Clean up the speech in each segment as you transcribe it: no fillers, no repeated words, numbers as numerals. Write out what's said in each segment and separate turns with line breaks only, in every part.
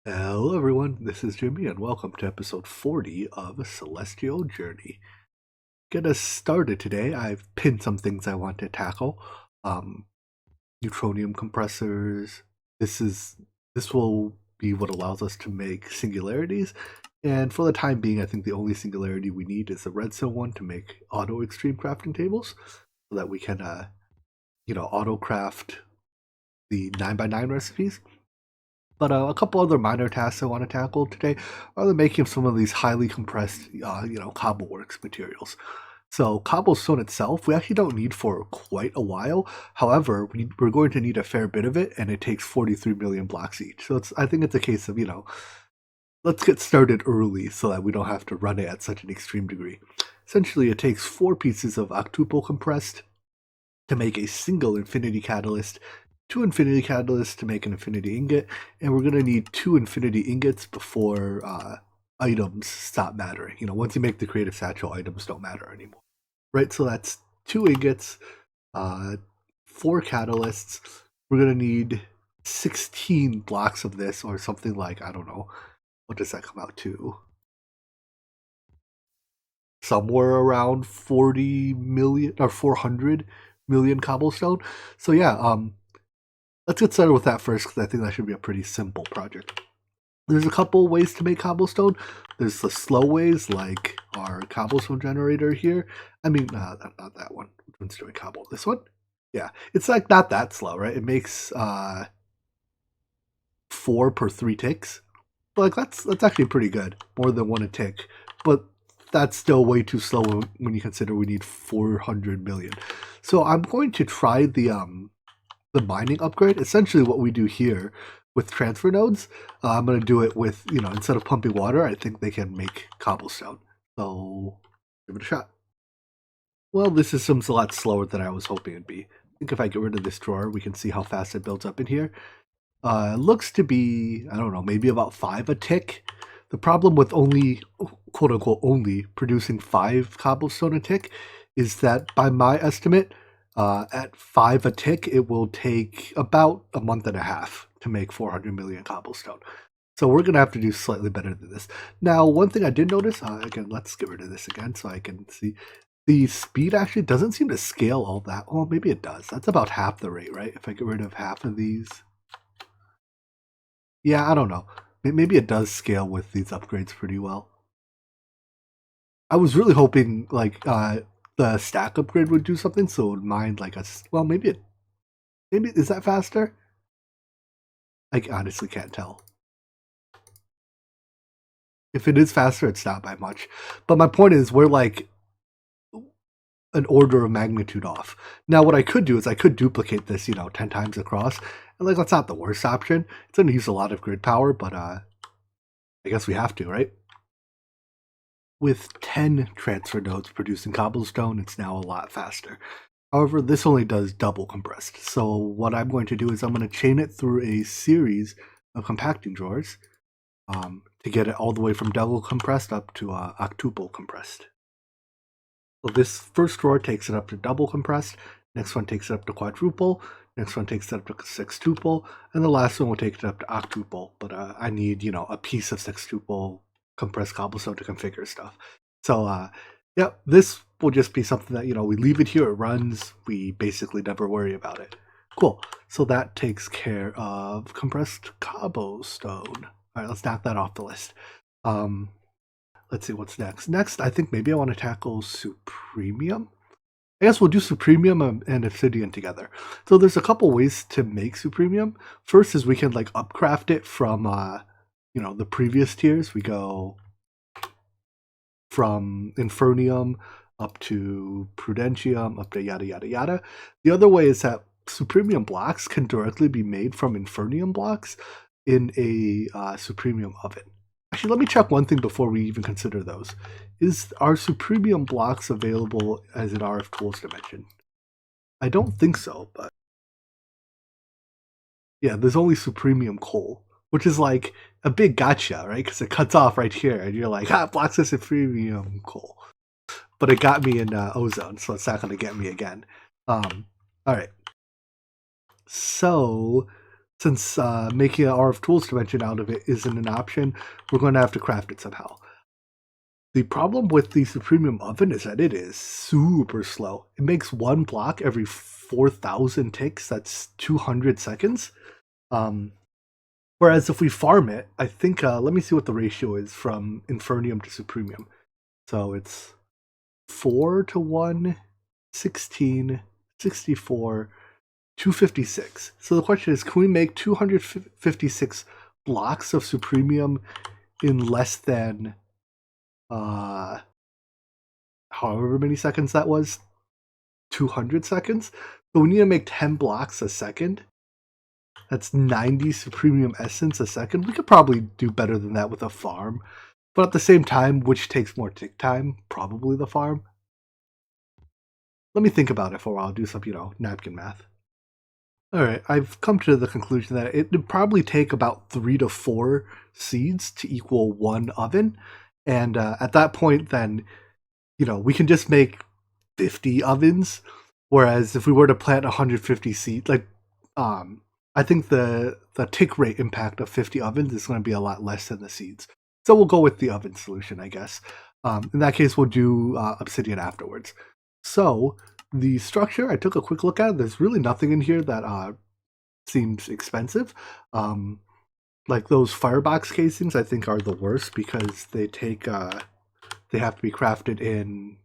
Hello everyone, this is Jimmy and welcome to episode 40 of Celestial Journey. Get us started today. I've pinned some things I want to tackle. Um, Neutronium compressors. This will be what allows us to make singularities. And for the time being, I think the only singularity we need is the redstone one to make auto extreme crafting tables so that we can auto craft the 9x9 recipes. But a couple other minor tasks I want to tackle today are the making of some of these highly compressed, cobbleworks materials. So cobblestone itself, we actually don't need for quite a while. However, we're going to need a fair bit of it, and it takes 43 million blocks each. So I think it's a case of, let's get started early so that we don't have to run it at such an extreme degree. Essentially, it takes 4 pieces of octuple compressed to make a single infinity catalyst, 2 infinity catalysts to make an infinity ingot, and we're going to need 2 infinity ingots before items stop mattering. Once you make the creative satchel, items don't matter anymore. Right, so that's 2 ingots, 4 catalysts. We're going to need 16 blocks of this, or something like, I don't know, what does that come out to? Somewhere around 40 million or 400 million cobblestone. So yeah, let's get started with that first because I think that should be a pretty simple project. There's a couple ways to make cobblestone. There's the slow ways, like our cobblestone generator here. I mean, not that one. Which one's doing cobble? This one? Yeah, it's like not that slow, right? It makes 4 per 3 ticks. Like that's actually pretty good, more than 1 a tick. But that's still way too slow when you consider we need 400 million. So I'm going to try the mining upgrade. Essentially what we do here with transfer nodes, I'm going to do it with, instead of pumping water, I think they can make cobblestone. So give it a shot. Well, this system's a lot slower than I was hoping it'd be. I think if I get rid of this drawer, we can see how fast it builds up in here. It looks to be, I don't know, maybe about 5 a tick. The problem with only, quote unquote, only producing 5 cobblestone a tick is that by my estimate, at 5 a tick, it will take about a month and a half to make 400 million cobblestone. So we're going to have to do slightly better than this. Now, one thing I did notice, again, let's get rid of this again so I can see. The speed actually doesn't seem to scale all that. Well, maybe it does. That's about half the rate, right? If I get rid of half of these. Yeah, I don't know. Maybe it does scale with these upgrades pretty well. I was really hoping like the stack upgrade would do something, so it would mind like a well, maybe is that faster? I honestly can't tell. If it is faster, it's not by much. But my point is, we're like an order of magnitude off. Now, what I could do is I could duplicate this, 10 times across, and like that's not the worst option. It's going to use a lot of grid power, but I guess we have to, right? With 10 transfer nodes producing cobblestone, it's now a lot faster. However, this only does double compressed. So what I'm going to do is I'm going to chain it through a series of compacting drawers to get it all the way from double compressed up to octuple compressed. So this first drawer takes it up to double compressed, next one takes it up to quadruple, next one takes it up to sextuple, and the last one will take it up to octuple. But I need, a piece of sextuple compressed cobblestone to configure stuff. So, yeah, this will just be something that, we leave it here, it runs, we basically never worry about it. Cool. So that takes care of compressed cobblestone. All right, let's knock that off the list. Let's see what's next. Next, I think maybe I want to tackle supremium. I guess we'll do supremium and obsidian together. So there's a couple ways to make supremium. First is we can like upcraft it from the previous tiers. We go from infernium up to prudentium up to yada yada yada. The other way is that supremium blocks can directly be made from infernium blocks in a supremium oven. Actually, let me check one thing before we even consider those. Are supremium blocks available as an RF tools dimension? I don't think so, but yeah, there's only supremium coal, which is like a big gotcha, right? Because it cuts off right here, and you're like, blocks of supremium coal. But it got me in ozone, so it's not going to get me again. All right. So since making an RF tools dimension out of it isn't an option, we're going to have to craft it somehow. The problem with the supremium oven is that it is super slow. It makes one block every 4,000 ticks. That's 200 seconds. Whereas if we farm it, I think, let me see what the ratio is from Infernium to Supremium. So it's 4 to 1, 16, 64, 256. So the question is, can we make 256 blocks of Supremium in less than however many seconds that was? 200 seconds? So we need to make 10 blocks a second. That's 90 Supremium Essence a second. We could probably do better than that with a farm. But at the same time, which takes more tick time? Probably the farm. Let me think about it for a while. Do some, napkin math. Alright, I've come to the conclusion that it would probably take about 3 to 4 seeds to equal 1 oven. And at that point, then, we can just make 50 ovens. Whereas if we were to plant 150 seeds, I think the tick rate impact of 50 ovens is going to be a lot less than the seeds. So we'll go with the oven solution, I guess. In that case, we'll do Obsidian afterwards. So the structure, I took a quick look at. There's really nothing in here that seems expensive. Like those firebox casings, I think are the worst because they have to be crafted in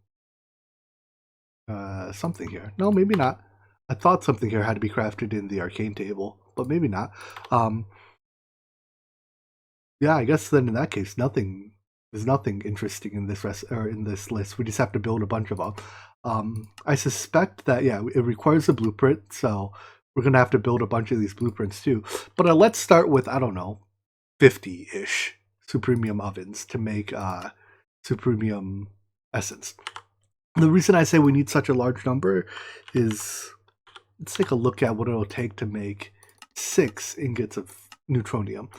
something here. No, maybe not. I thought something here had to be crafted in the arcane table, but maybe not. Yeah, I guess then in that case, there's nothing interesting in this in this list. We just have to build a bunch of them. I suspect that it requires a blueprint, so we're gonna have to build a bunch of these blueprints too. But let's start with 50-ish supremium ovens to make supremium essence. The reason I say we need such a large number is, let's take a look at what it'll take to make 6 ingots of neutronium.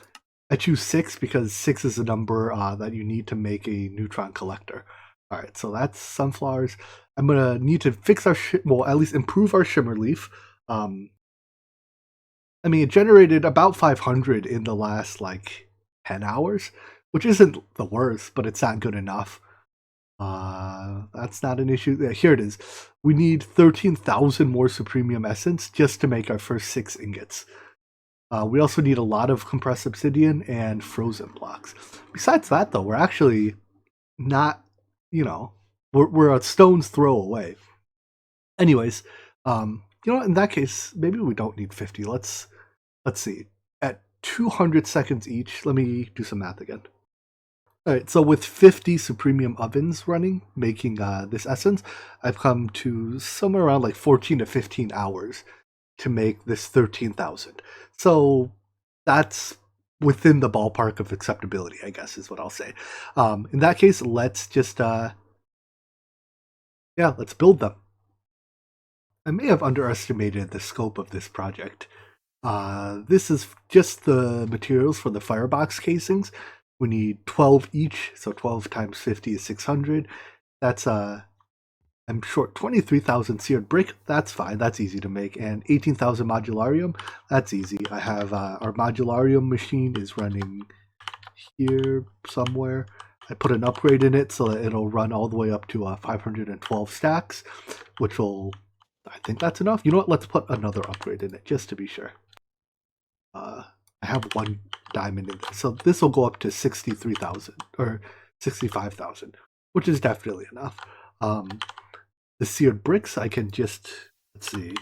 I choose 6 because 6 is the number that you need to make a neutron collector. Alright, so that's sunflowers. I'm going to need to fix our, at least improve our shimmer leaf. It generated about 500 in the last, 10 hours, which isn't the worst, but it's not good enough. That's not an issue. Here it is. We need 13,000 more supremium essence just to make our first 6 ingots. We also need a lot of compressed obsidian and frozen blocks. Besides that, though, we're actually not, we're a stone's throw away. Anyways, in that case, maybe we don't need 50. Let's see. At 200 seconds each, let me do some math again. Alright, so with 50 supremium ovens running, making this essence, I've come to somewhere around 14 to 15 hours to make this 13,000. So that's within the ballpark of acceptability, I guess is what I'll say. In that case, let's just, let's build them. I may have underestimated the scope of this project. This is just the materials for the firebox casings. We need 12 each, so 12 times 50 is 600. That's, I'm short 23,000 seared brick. That's fine, that's easy to make. And 18,000 modularium, that's easy. I have, our modularium machine is running here somewhere. I put an upgrade in it so that it'll run all the way up to 512 stacks, which will, I think that's enough. You know what, let's put another upgrade in it, just to be sure. I have 1 diamond in there. So this will go up to 63,000 or 65,000, which is definitely enough. The seared bricks, I can just, let's see.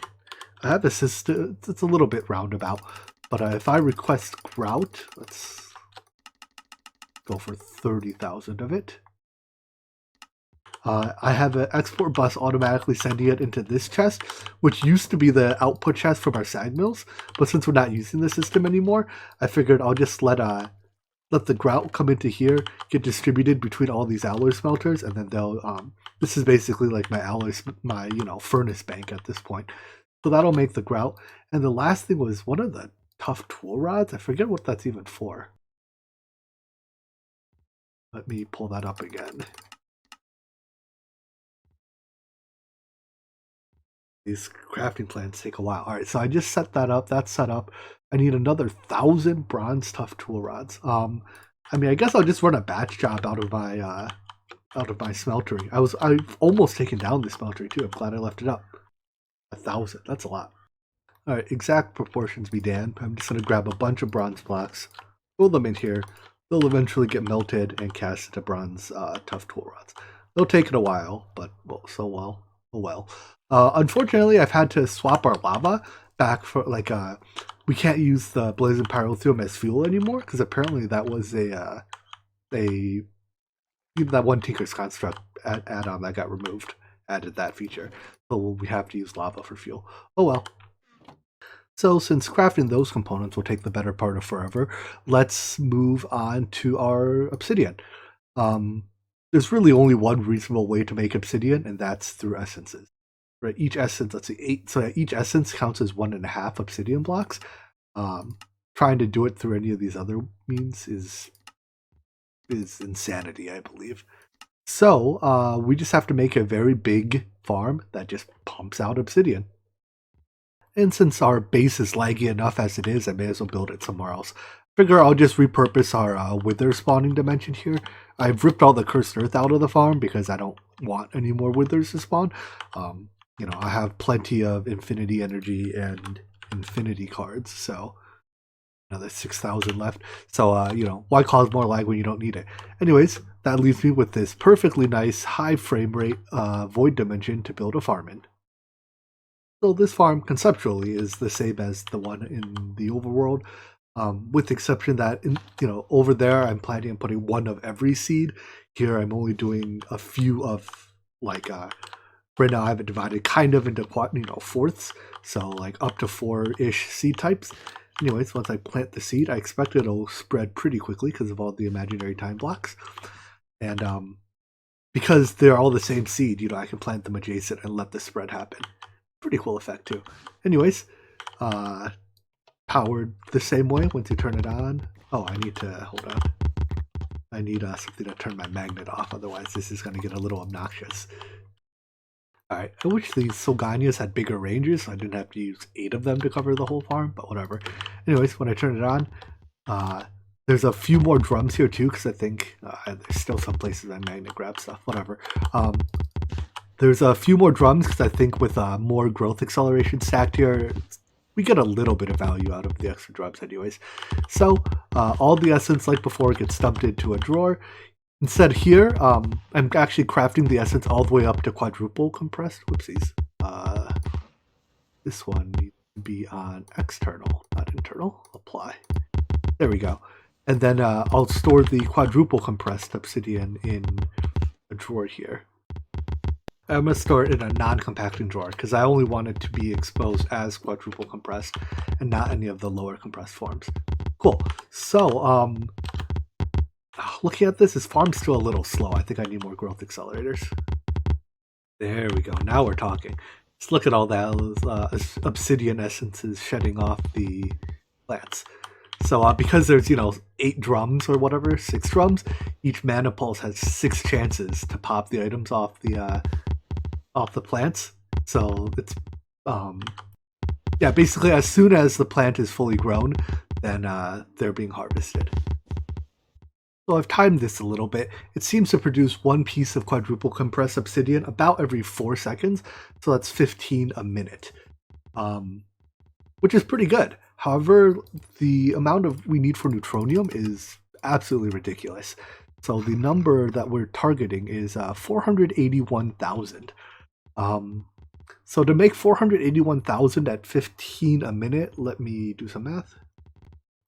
I have a system, it's a little bit roundabout, but if I request grout, let's go for 30,000 of it. I have an export bus automatically sending it into this chest, which used to be the output chest from our sag mills, but since we're not using the system anymore, I figured I'll just let the grout come into here, get distributed between all these alloy smelters, and then they'll, this is basically like my alloy, my, furnace bank at this point. So that'll make the grout. And the last thing was one of the tough tool rods. I forget what that's even for. Let me pull that up again. These crafting plans take a while. All right, so I just set that up. That's set up. I need another 1,000 bronze tough tool rods. I mean, I guess I'll just run a batch job out of my smeltery. I've almost taken down the smeltery too. I'm glad I left it up. 1,000. That's a lot. All right, exact proportions be damned. I'm just gonna grab a bunch of bronze blocks, throw them in here. They'll eventually get melted and cast into bronze tough tool rods. It'll take it a while, but oh well. Unfortunately, I've had to swap our lava back for we can't use the blazing pyrotheum as fuel anymore because apparently that was a that one Tinker's Construct add-on that got removed added that feature, so we have to use lava for fuel. Oh well. So since crafting those components will take the better part of forever, let's move on to our obsidian. There's really only one reasonable way to make obsidian, and that's through essences. Right, each essence, let's see, 8. So each essence counts as 1.5 obsidian blocks. Trying to do it through any of these other means is insanity, I believe. So we just have to make a very big farm that just pumps out obsidian. And since our base is laggy enough as it is, I may as well build it somewhere else. Figure I'll just repurpose our wither spawning dimension here. I've ripped all the cursed earth out of the farm because I don't want any more withers to spawn. I have plenty of infinity energy and infinity cards, so another 6,000 left. So, why cause more lag when you don't need it? Anyways, that leaves me with this perfectly nice high frame rate void dimension to build a farm in. So this farm conceptually is the same as the one in the overworld, with the exception that over there I'm planning on putting one of every seed. Here I'm only doing a few of right now I have it divided kind of into fourths, so up to 4-ish seed types. Anyways, once I plant the seed, I expect it'll spread pretty quickly because of all the imaginary time blocks, and because they're all the same seed, I can plant them adjacent and let the spread happen. Pretty cool effect too. Anyways, powered the same way once you turn it on. Oh, I need to hold on. I need something to turn my magnet off, otherwise this is going to get a little obnoxious. Alright, I wish these Solganias had bigger ranges so I didn't have to use 8 of them to cover the whole farm, but whatever. Anyways, when I turn it on, there's a few more drums here too, because I think there's still some places I magnet grab stuff, whatever. There's a few more drums because I think with more growth acceleration stacked here, we get a little bit of value out of the extra drums anyways. So all the essence, like before, gets dumped into a drawer. Instead here, I'm actually crafting the essence all the way up to quadruple compressed. Whoopsies. This one needs to be on external, not internal. Apply. There we go. And then I'll store the quadruple compressed obsidian in a drawer here. I'm going to store it in a non-compacting drawer because I only want it to be exposed as quadruple compressed and not any of the lower compressed forms. Cool. So, looking at this farm's still a little slow. I think I need more growth accelerators. There we go. Now we're talking. Just look at all that obsidian essences shedding off the plants. So because there's 8 drums or whatever, 6 drums, each mana pulse has 6 chances to pop the items off the plants. So it's basically as soon as the plant is fully grown, then they're being harvested. So I've timed this a little bit. It seems to produce 1 piece of quadruple compressed obsidian about every 4 seconds, so that's 15 a minute, which is pretty good. However, the amount we need for neutronium is absolutely ridiculous. So the number that we're targeting is 481,000. So to make 481,000 at 15 a minute, let me do some math,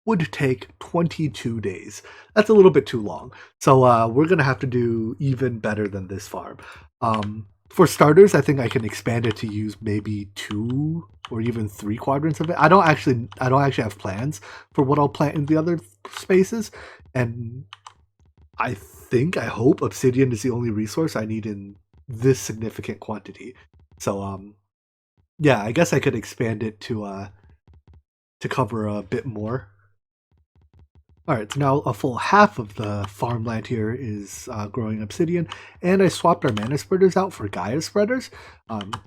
would take 22 days. That's a little bit too long. So we're going to have to do even better than this farm. For starters, I think I can expand it to use maybe 2 or even 3 quadrants of it. I don't actually have plans for what I'll plant in the other spaces, and I hope obsidian is the only resource I need in this significant quantity. So I guess I could expand it to cover a bit more. Alright, so now a full half of the farmland here is growing obsidian, and I swapped our mana spreaders out for Gaia spreaders.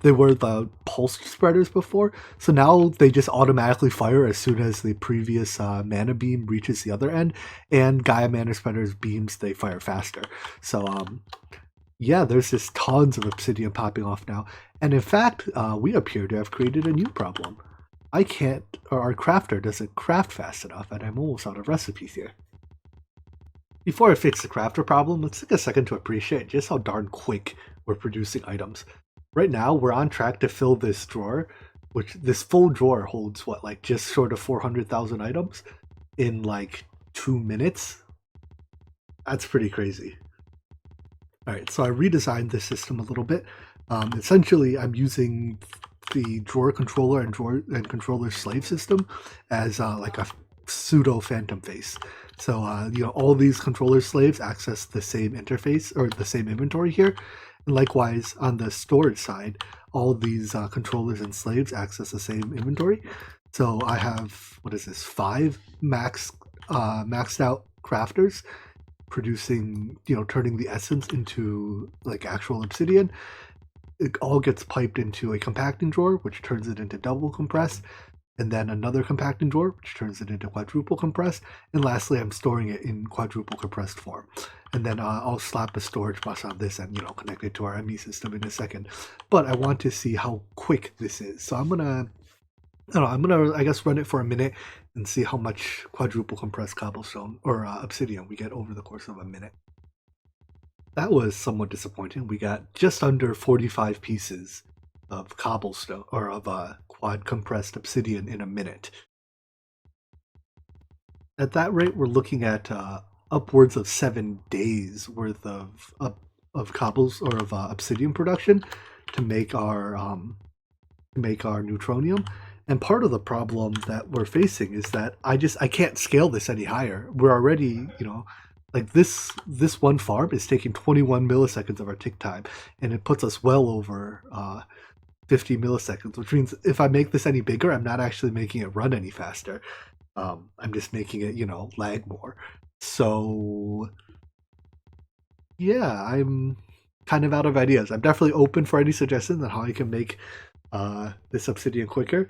They were the pulsed spreaders before, so now they just automatically fire as soon as the previous mana beam reaches the other end, and Gaia mana spreaders beams, they fire faster. So yeah, there's just tons of obsidian popping off now, and in fact, we appear to have created a new problem. I can't, or our crafter doesn't craft fast enough, and I'm almost out of recipes here. Before I fix the crafter problem, let's take a second to appreciate just how darn quick we're producing items. Right now, we're on track to fill this drawer, which this full drawer holds what, like just short of 400,000 items in like 2 minutes? That's pretty crazy. Alright, so I redesigned this system a little bit. Essentially, I'm using the drawer controller and controller slave system as like a pseudo phantom face. So all these controller slaves access the same interface or the same inventory here. And likewise, on the storage side, all these controllers and slaves access the same inventory. So I have, what is this, 5 maxed out crafters producing, turning the essence into like actual obsidian. It all gets piped into a compacting drawer, which turns it into double compressed, and then another compacting drawer, which turns it into quadruple compressed, and lastly, I'm storing it in quadruple compressed form. And then I'll slap a storage bus on this and connect it to our ME system in a second. But I want to see how quick this is, so I'm gonna, I guess, run it for a minute and see how much quadruple compressed cobblestone or obsidian we get over the course of a minute. That was somewhat disappointing. We got just under 45 pieces of cobblestone, or of quad compressed obsidian in a minute. At that rate, we're looking at upwards of 7 days worth of cobbles or of obsidian production to make our neutronium. And part of the problem that we're facing is that I can't scale this any higher. We're already, like this one farm is taking 21 milliseconds of our tick time, and it puts us well over 50 milliseconds, which means if I make this any bigger, I'm not actually making it run any faster. I'm just making it, lag more. So yeah, I'm kind of out of ideas. I'm definitely open for any suggestions on how I can make this obsidian quicker.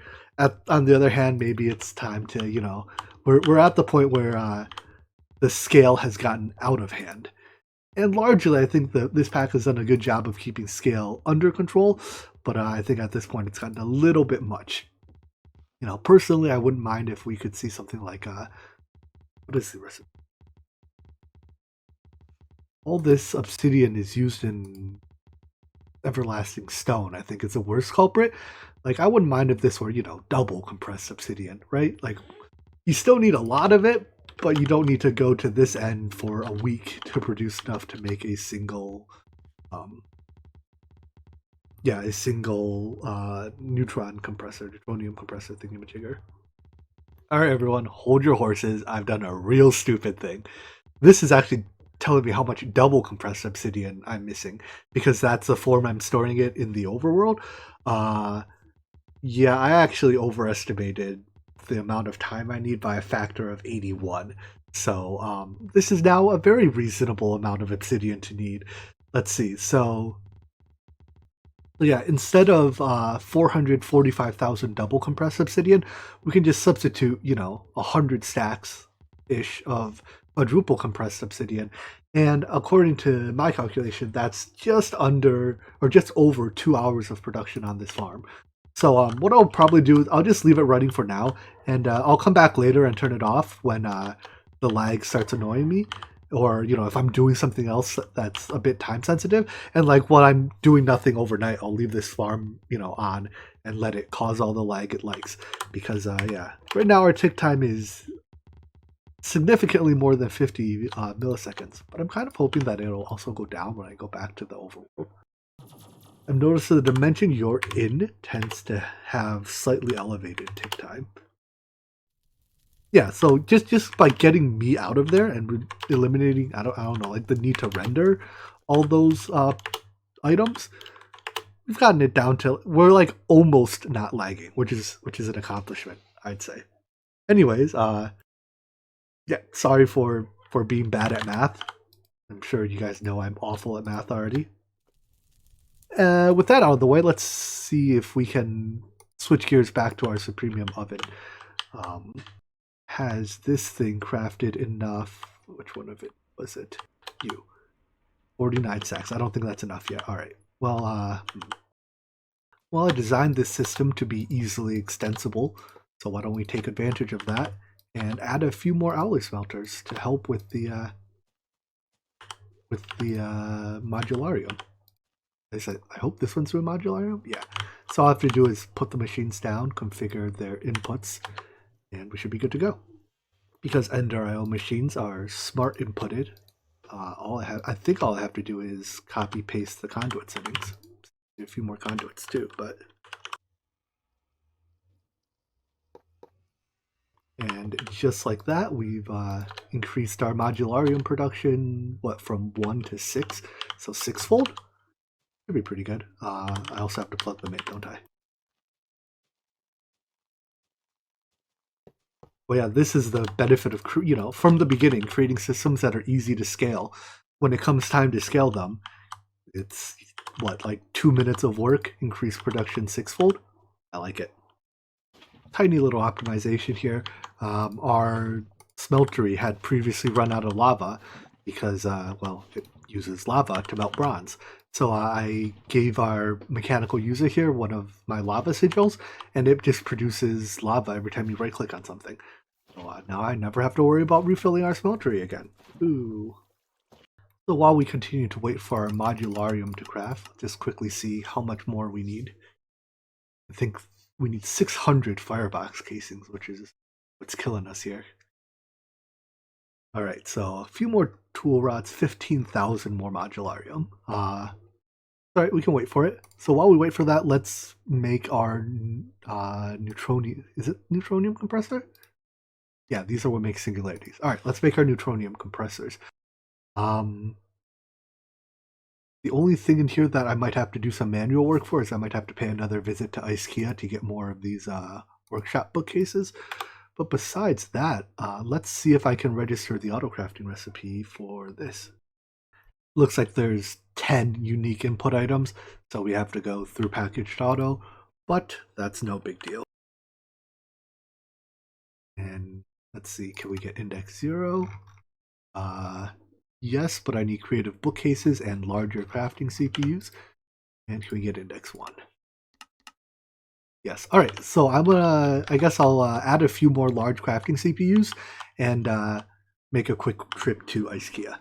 On the other hand, maybe it's time to, we're at the point where the scale has gotten out of hand. And largely, I think that this pack has done a good job of keeping scale under control, but I think at this point it's gotten a little bit much. Personally, I wouldn't mind if we could see something like, what is the recipe? All this obsidian is used in everlasting stone. I think it's the worst culprit. Like, I wouldn't mind if this were, double compressed obsidian, right? Like, you still need a lot of it, but you don't need to go to this end for a week to produce enough to make a single, neutron compressor, neutronium compressor thingamajigger. Alright everyone, hold your horses. I've done a real stupid thing. This is actually telling me how much double compressed obsidian I'm missing, because that's the form I'm storing it in the overworld. Yeah, I actually overestimated the amount of time I need by a factor of 81. So this is now a very reasonable amount of obsidian to need. Let's see. So yeah, instead of 445,000 double compressed obsidian, we can just substitute, 100 stacks ish of quadruple compressed obsidian. And according to my calculation, that's just under or just over 2 hours of production on this farm. So what I'll probably do is I'll just leave it running for now, and I'll come back later and turn it off when the lag starts annoying me, or if I'm doing something else that's a bit time sensitive. And like when I'm doing nothing overnight, I'll leave this farm on and let it cause all the lag it likes, because yeah, right now our tick time is significantly more than 50 milliseconds, but I'm kind of hoping that it'll also go down when I go back to the overworld. I've noticed that the dimension you're in tends to have slightly elevated tick time. Yeah, so just by getting me out of there and eliminating, I don't know, like the need to render all those items, we've gotten it down to, we're like almost not lagging, which is an accomplishment, I'd say. Anyways, Yeah, sorry for being bad at math. I'm sure you guys know I'm awful at math already. With that out of the way, let's see if we can switch gears back to our supremium oven. Um, has this thing crafted enough? Which one of it was it? You. 49 sacks. I don't think that's enough yet. All right. Well, I designed this system to be easily extensible, so why don't we take advantage of that and add a few more alloy smelters to help with the modularium. I hope this one's through modularium. Yeah. So all I have to do is put the machines down, configure their inputs, and we should be good to go. Because Ender IO machines are smart inputted, I think all I have to do is copy paste the conduit settings. A few more conduits too, but and just like that, we've increased our modularium production from 1 to 6, so sixfold. Should be pretty good. I also have to plug them in, don't I? Well, yeah, this is the benefit of from the beginning creating systems that are easy to scale. When it comes time to scale them, it's like 2 minutes of work, increase production sixfold. I like it. Tiny little optimization here. Our smeltery had previously run out of lava because, it uses lava to melt bronze. So I gave our mechanical user here one of my lava sigils, and it just produces lava every time you right-click on something. So now I never have to worry about refilling our smeltery again. Ooh. So while we continue to wait for our modularium to craft, just quickly see how much more we need. I think we need 600 firebox casings, which is what's killing us here. All right, so a few more tool rods, 15,000 more modularium. All right, we can wait for it. So while we wait for that, let's make our neutronium. Is it neutronium compressor? Yeah, these are what make singularities. All right, let's make our neutronium compressors. The only thing in here that I might have to do some manual work for is I might have to pay another visit to IKEA to get more of these workshop bookcases. But besides that, let's see if I can register the autocrafting recipe for this. Looks like there's 10 unique input items, so we have to go through packaged auto, but that's no big deal. And let's see, can we get index 0? Yes, but I need creative bookcases and larger crafting CPUs. And can we get index 1? Yes. All right. So I guess I'll add a few more large crafting CPUs and make a quick trip to IKEA.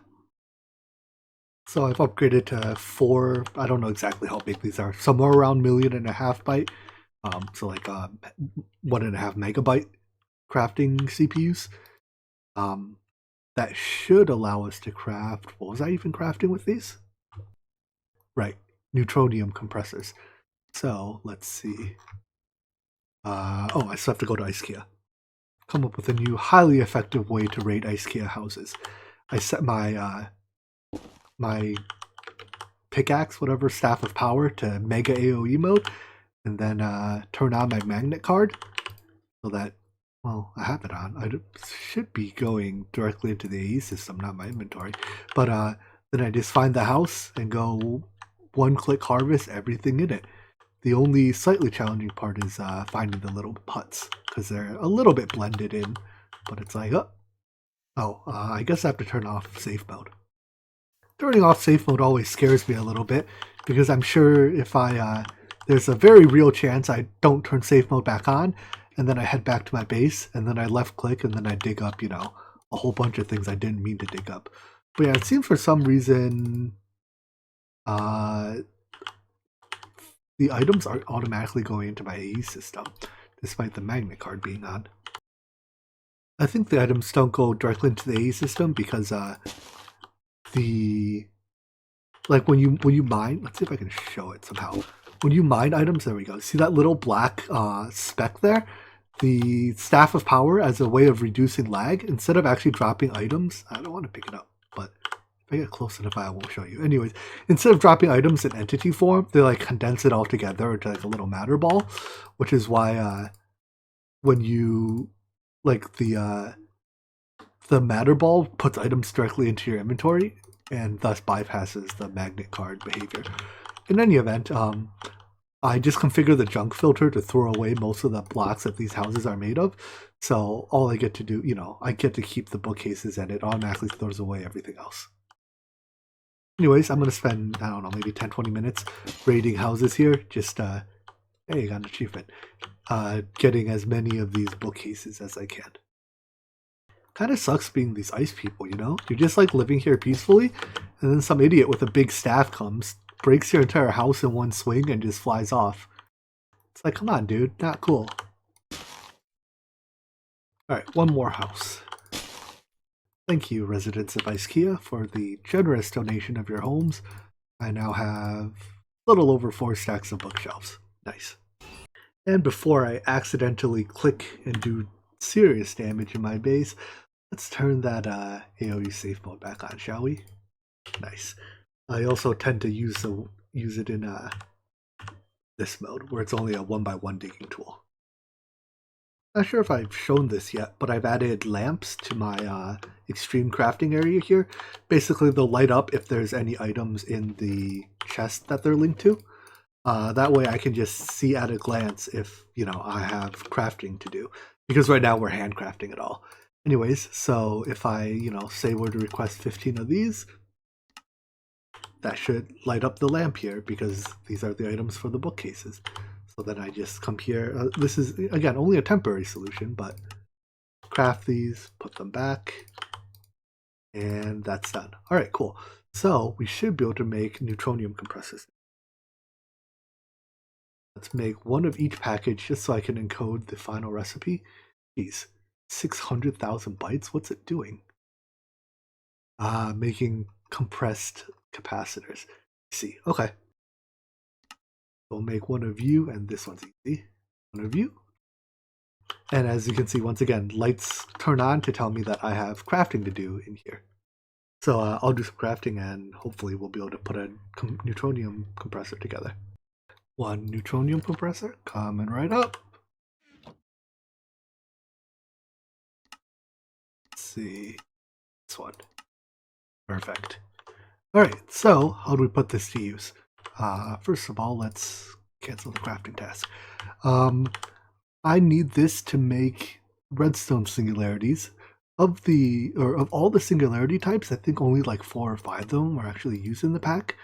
So I've upgraded to 4. I don't know exactly how big these are. Somewhere around 1.5 million byte. So like 1.5 megabyte crafting CPUs. That should allow us to craft. What was I even crafting with these? Right, neutronium compressors. So let's see. I still have to go to IKEA. Come up with a new, highly effective way to raid IKEA houses. I set my my pickaxe, whatever, staff of power, to mega AOE mode, and then turn on my magnet card so that, well, I have it on. I should be going directly into the AE system, not my inventory. But then I just find the house and go one-click harvest everything in it. The only slightly challenging part is finding the little huts, because they're a little bit blended in. But it's like, I guess I have to turn off safe mode. Turning off safe mode always scares me a little bit, because I'm sure if there's a very real chance I don't turn safe mode back on, and then I head back to my base, and then I left click, and then I dig up, a whole bunch of things I didn't mean to dig up. But yeah, it seems for some reason the items are automatically going into my AE system, despite the magnet card being on. I think the items don't go directly into the AE system because when you mine, let's see if I can show it somehow. When you mine items, there we go. See that little black speck there? The staff of power, as a way of reducing lag, instead of actually dropping items, I don't want to pick it up, but if I get close enough, I won't show you. Anyways, instead of dropping items in entity form, they like condense it all together into like a little matter ball, which is why when you like the the matter ball puts items directly into your inventory and thus bypasses the magnet card behavior. In any event, I just configure the junk filter to throw away most of the blocks that these houses are made of. So all I get to do, I get to keep the bookcases and it automatically throws away everything else. Anyways, I'm going to spend, I don't know, maybe 10-20 minutes raiding houses here. Just, hey, I got an achievement. Getting as many of these bookcases as I can. Kind of sucks being these ice people, You're just like living here peacefully, and then some idiot with a big staff comes, breaks your entire house in one swing, and just flies off. It's like, come on, dude, not cool. Alright, one more house. Thank you, residents of Iskea, for the generous donation of your homes. I now have a little over 4 stacks of bookshelves. Nice. And before I accidentally click and do serious damage in my base, let's turn that AoE safe mode back on, shall we? Nice. I also tend to use it in this mode, where it's only a 1x1 digging tool. Not sure if I've shown this yet, but I've added lamps to my extreme crafting area here. Basically, they'll light up if there's any items in the chest that they're linked to. That way I can just see at a glance if, I have crafting to do. Because right now we're handcrafting it all. Anyways, so if I, say we're to request 15 of these, that should light up the lamp here because these are the items for the bookcases. So then I just come here. This is, again, only a temporary solution, but craft these, put them back, and that's done. All right, cool. So we should be able to make neutronium compressors. Let's make one of each package just so I can encode the final recipe. Geez, 600,000 bytes? What's it doing? Making compressed capacitors. See, okay. We'll make one of you, and this one's easy. One of you. And as you can see, once again, lights turn on to tell me that I have crafting to do in here. So I'll do some crafting, and hopefully we'll be able to put a neutronium compressor together. One neutronium compressor coming right up. Let's see. This one. Perfect. Alright, so how do we put this to use? First of all, let's cancel the crafting task. I need this to make redstone singularities. Of all the singularity types, I think only like 4 or 5 of them are actually used in the pack.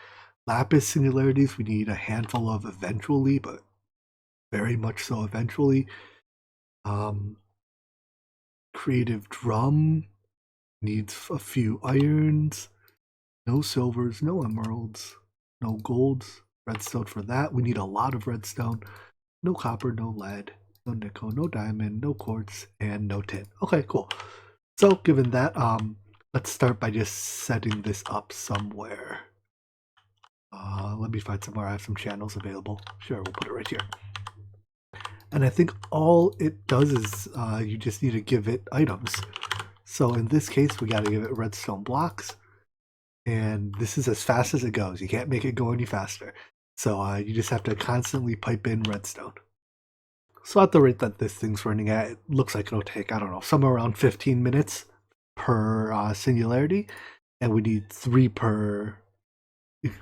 Lapis singularities, we need a handful of eventually, but very much so eventually. Creative drum needs a few irons. No silvers, no emeralds, no golds. Redstone for that. We need a lot of redstone. No copper, no lead, no nickel, no diamond, no quartz, and no tin. Okay, cool. So given that, let's start by just setting this up somewhere. Let me find somewhere I have some channels available. Sure, we'll put it right here. And I think all it does is you just need to give it items. So in this case, we got to give it redstone blocks. And this is as fast as it goes. You can't make it go any faster. So you just have to constantly pipe in redstone. So at the rate that this thing's running at, it looks like it'll take, I don't know, somewhere around 15 minutes per singularity. And we need 3 per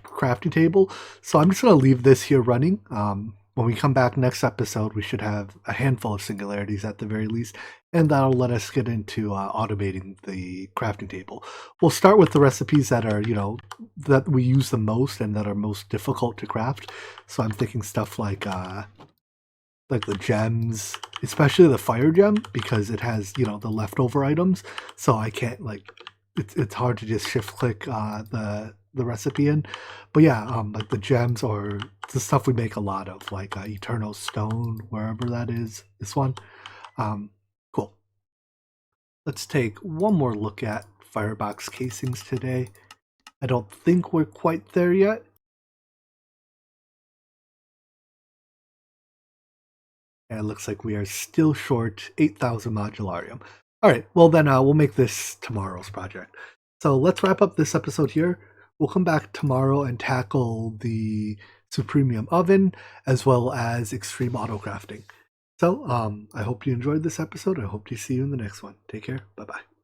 crafting table. So I'm just going to leave this here running. When we come back next episode, we should have a handful of singularities at the very least, and that'll let us get into automating the crafting table. We'll start with the recipes that are, that we use the most and that are most difficult to craft. So I'm thinking stuff like the gems, especially the fire gem, because it has, the leftover items. So I can't it's hard to just shift click the recipe in. But yeah, like the gems or the stuff we make a lot of, like eternal stone, wherever that is, this one. Cool. Let's take one more look at firebox casings today. I don't think we're quite there yet. And it looks like we are still short 8,000 modularium. All right, well then we'll make this tomorrow's project. So let's wrap up this episode here. We'll come back tomorrow and tackle the supremium oven as well as extreme auto crafting. So I hope you enjoyed this episode. I hope to see you in the next one. Take care. Bye-bye.